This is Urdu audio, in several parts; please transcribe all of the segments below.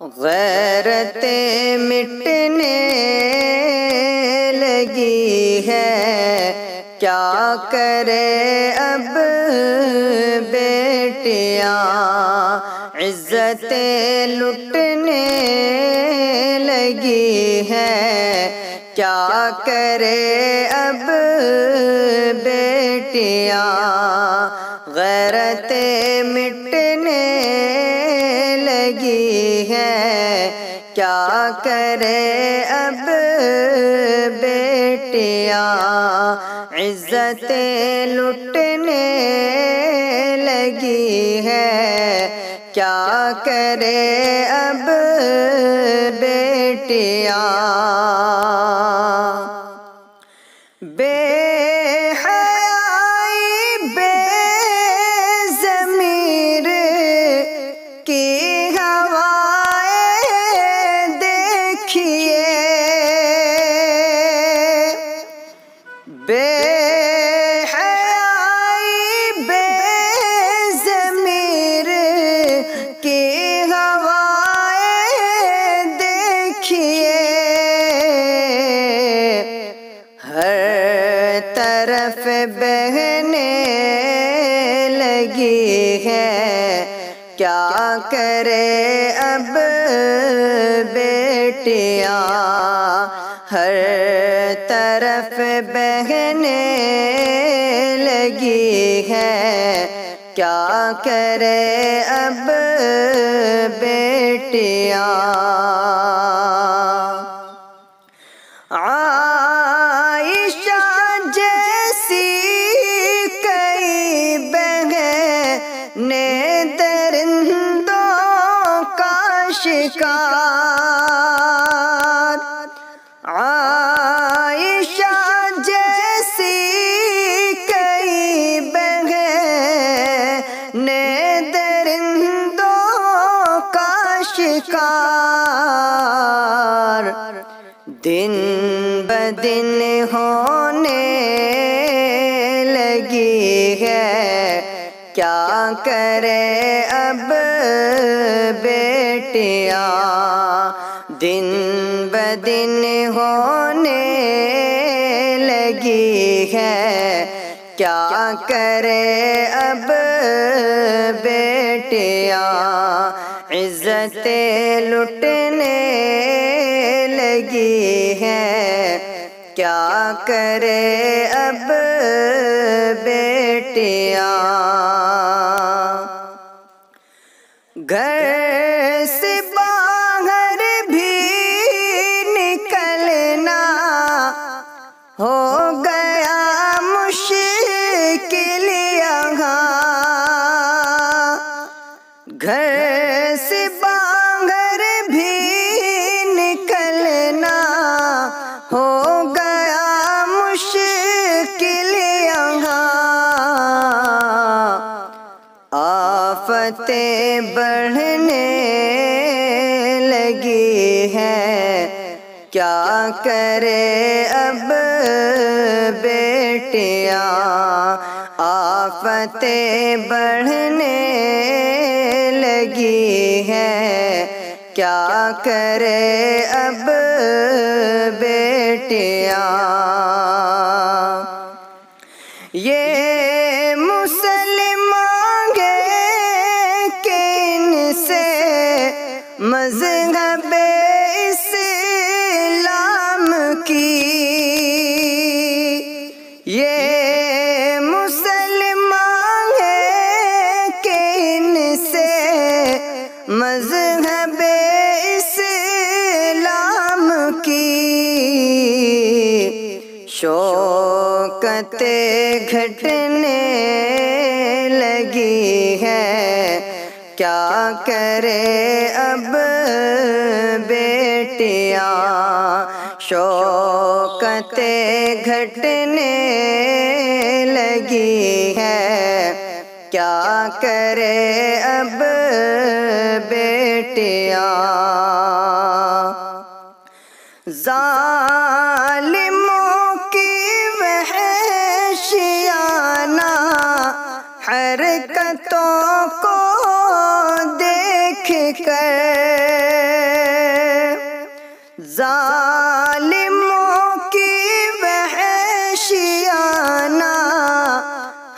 غیرتیں مٹنے لگی ہے، کیا کرے اب بیٹیاں، عزتیں لٹنے لگی ہے، کیا کرے اب بیٹیاں، غیرتیں مٹنے لگی ہے، کیا کرے اب بیٹیاں، عزتیں لٹنے لگی ہے، کیا کرے اب بیٹیاں، بے حیائی بے ضمیر کی ہوائیں دیکھیے، بے حیائی بے ضمیر کی ہوائیں دیکھیے، ہر طرف بہنے لگی ہے، کیا کرے اب بیٹیاں، ہر طرف بہنے لگی ہے، کیا کرے اب بیٹیاں، عائشہ جیسی کئی بہنیں درندوں کا شکار، عائشہ جیسی کئی بہنیں درندوں کا شکار، دن بدن ہونے لگی ہے، کیا کرے اب بیٹیاں، دن بدن ہونے لگی ہے، کیا کرے اب بیٹیاں، عزتیں لٹنے لگی ہے، کیا کرے اب بیٹیاں، گھر سے باہر بھی نکلنا ہو گیا مشکل یہاں، گھر سے باہر بھی نکلنا ہو گیا مشکل یہاں، آفتیں بڑھنے لگی ہے، کیا کرے اب بیٹیاں، آفتیں بڑھنے لگی ہے، کیا کرے اب بیٹیاں، یہ مسلمان ہے کہ ان سے مذہب اسلام کی، یہ مسلمان ہے کہ ان سے مذہب اسلام کی، شوکتیں گھٹنے لگی ہے، کیا کرے اب بیٹیاں، شوکتیں گھٹنے لگی ہے، کیا کرے اب بیٹیاں، ظالموں کی وحشیانہ حرکتوں کو دیکھ کر ظالموں کی وحشیانہ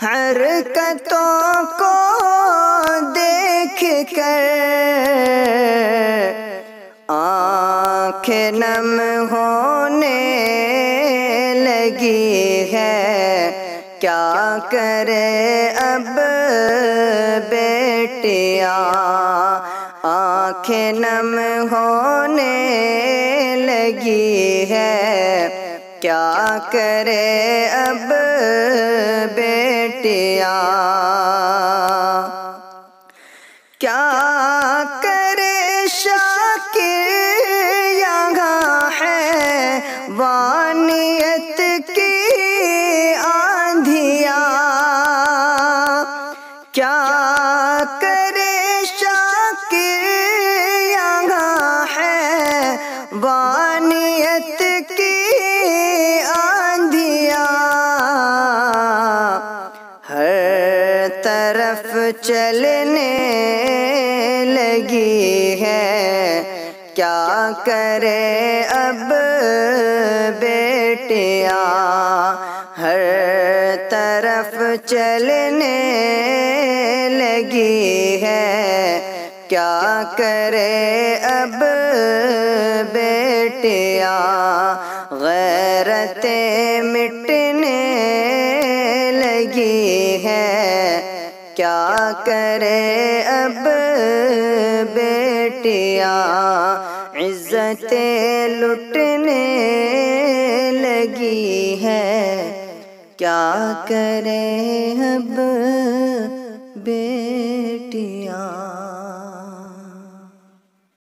حرکتوں کو دیکھ کر آنکھ نم ہونے لگی ہے، کیا کرے اب بیٹیاں، آنکھ نم ہونے لگی ہے، کیا کرے اب بیٹیاں، کیا کرے شاکر یہاں ہے وانیت کی آندھیاں، کیا کرے شاکر یہاں ہے وانیت کی آندھیاں، ہر طرف چلنے لگی ہے، کیا کرے اب بیٹیاں، ہر طرف چلنے لگی ہے، کیا کرے اب بیٹیاں، غیرتیں مٹنے لگی ہے، کیا کرے اب بیٹیاں، عزتیں لٹنے لگی ہے، کیا کرے اب